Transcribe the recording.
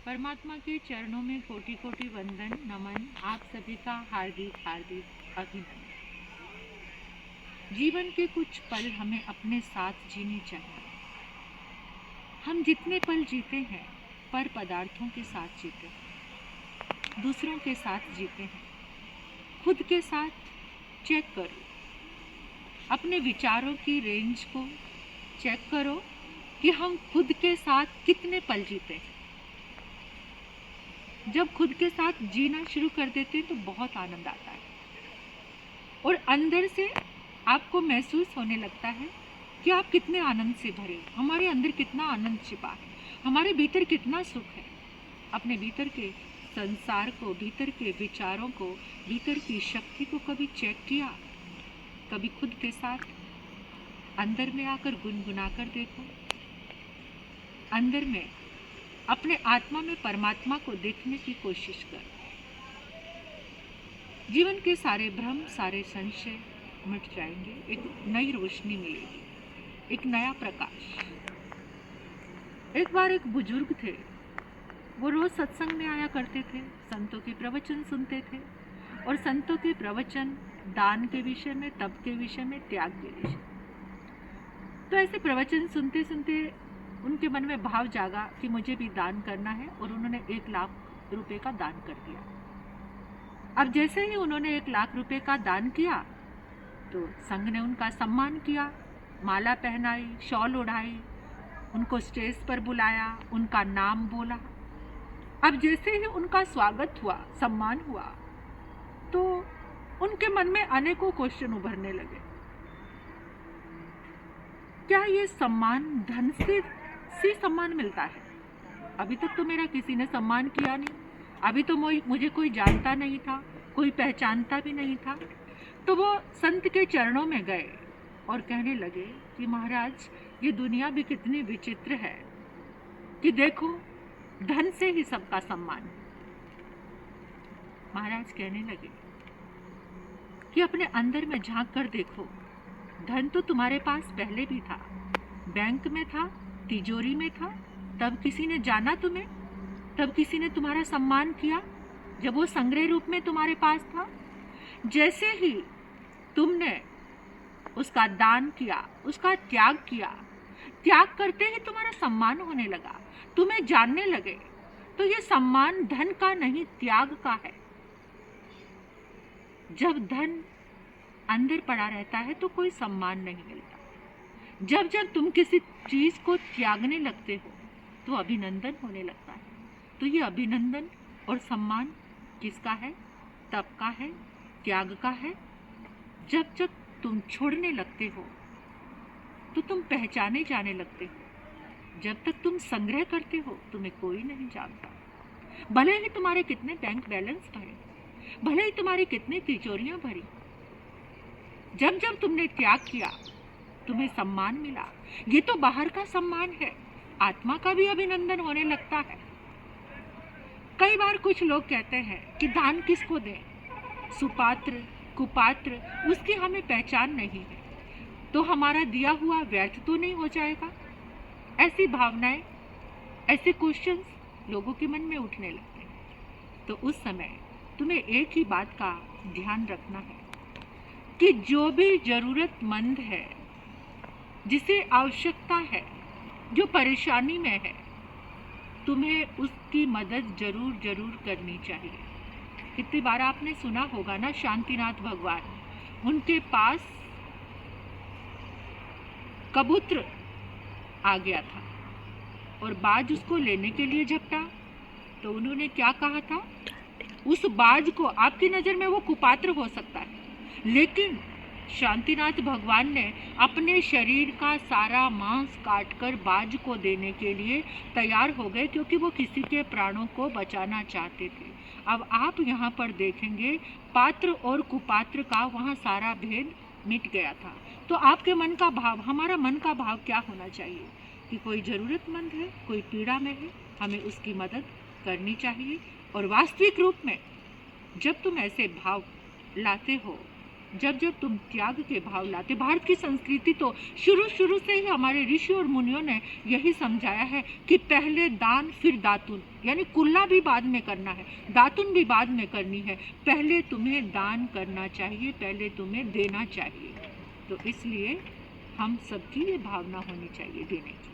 परमात्मा के चरणों में कोटि कोटि वंदन नमन। आप सभी का हार्दिक हार्दिक अभिनंदन। जीवन के कुछ पल हमें अपने साथ जीने चाहिए। हम जितने पल जीते हैं पर पदार्थों के साथ जीते हैं, दूसरों के साथ जीते हैं। खुद के साथ चेक करो, अपने विचारों की रेंज को चेक करो कि हम खुद के साथ कितने पल जीते हैं। जब खुद के साथ जीना शुरू कर देते हैं तो बहुत आनंद आता है और अंदर से आपको महसूस होने लगता है कि आप कितने आनंद से भरे। हमारे अंदर कितना आनंद छिपा है, हमारे भीतर कितना सुख है। अपने भीतर के संसार को, भीतर के विचारों को, भीतर की शक्ति को कभी चेक किया? कभी खुद के साथ अंदर में आकर गुनगुना कर देखो। अंदर में अपने आत्मा में परमात्मा को देखने की कोशिश कर। जीवन के सारे भ्रम, सारे संशय मिट जाएंगे। एक नई रोशनी मिलेगी, एक नया प्रकाश। एक बार एक बुजुर्ग थे, वो रोज सत्संग में आया करते थे, संतों के प्रवचन सुनते थे और संतों के प्रवचन दान के विषय में, तप के विषय में, त्याग के विषय। तो ऐसे प्रवचन सुनते सुनते उनके मन में भाव जागा कि मुझे भी दान करना है और उन्होंने 1 लाख रुपए का दान कर दिया। अब जैसे ही उन्होंने 1 लाख रुपए का दान किया तो संघ ने उनका सम्मान किया, माला पहनाई, शॉल ओढ़ाई, उनको स्टेज पर बुलाया, उनका नाम बोला। अब जैसे ही उनका स्वागत हुआ, सम्मान हुआ, तो उनके मन में अनेकों क्वेश्चन उभरने लगे। क्या ये सम्मान धन से सम्मान मिलता है? अभी तक तो मेरा किसी ने सम्मान किया नहीं, अभी तो मुझे कोई जानता नहीं था, कोई पहचानता भी नहीं था। तो वो संत के चरणों में गए और कहने लगे कि महाराज, ये दुनिया भी कितनी विचित्र है कि देखो धन से ही सबका सम्मान। महाराज कहने लगे कि अपने अंदर में झांक कर देखो, धन तो तुम्हारे पास पहले भी था, बैंक में था, तिजोरी में था, तब किसी ने जाना तुम्हें, तब किसी ने तुम्हारा सम्मान किया जब वो संग्रह रूप में तुम्हारे पास था। जैसे ही तुमने उसका दान किया, उसका त्याग किया, त्याग करते ही तुम्हारा सम्मान होने लगा, तुम्हें जानने लगे। तो ये सम्मान धन का नहीं, त्याग का है। जब धन अंदर पड़ा रहता है तो कोई सम्मान नहीं मिलता। जब जब तुम किसी चीज को त्यागने लगते हो तो अभिनंदन होने लगता है। तो ये अभिनंदन और सम्मान किसका है? तप का है, त्याग का है। जब जब तुम छोड़ने लगते हो तो तुम पहचाने जाने लगते हो। जब तक तुम संग्रह करते हो तुम्हें कोई नहीं जानता। भले ही तुम्हारे कितने बैंक बैलेंस भरे, भले ही तुम्हारी कितनी तिजोरियां भरी, जब जब तुमने त्याग किया तुम्हें सम्मान मिला। ये तो बाहर का सम्मान है, आत्मा का भी अभिनंदन होने लगता है। कई बार कुछ लोग कहते हैं कि दान किसको दें, सुपात्र कुपात्र, उसकी हमें पहचान नहीं है, तो हमारा दिया हुआ व्यर्थ तो नहीं हो जाएगा। ऐसी भावनाएं, ऐसे क्वेश्चंस लोगों के मन में उठने लगते हैं। तो उस समय तुम्हें एक ही बात का ध्यान रखना है कि जो भी जरूरतमंद है, जिसे आवश्यकता है, जो परेशानी में है, तुम्हें उसकी मदद जरूर जरूर करनी चाहिए। कितनी बार आपने सुना होगा ना, शांतिनाथ भगवान, उनके पास कबूतर आ गया था और बाज उसको लेने के लिए झपटा, तो उन्होंने क्या कहा था? उस बाज को, आपकी नजर में वो कुपात्र हो सकता है, लेकिन शांतिनाथ भगवान ने अपने शरीर का सारा मांस काटकर बाज को देने के लिए तैयार हो गए, क्योंकि वो किसी के प्राणों को बचाना चाहते थे। अब आप यहाँ पर देखेंगे पात्र और कुपात्र का वहाँ सारा भेद मिट गया था। तो आपके मन का भाव, हमारा मन का भाव क्या होना चाहिए कि कोई ज़रूरतमंद है, कोई पीड़ा में है, हमें उसकी मदद करनी चाहिए। और वास्तविक रूप में जब तुम ऐसे भाव लाते हो, जब जब तुम त्याग के भाव लाते, भारत की संस्कृति तो शुरू से ही हमारे ऋषि और मुनियों ने यही समझाया है कि पहले दान फिर दातुन, यानी कुल्ला भी बाद में करना है, दातुन भी बाद में करनी है। पहले तुम्हें दान करना चाहिए, पहले तुम्हें देना चाहिए। तो इसलिए हम सबकी ये भावना होनी चाहिए देने की।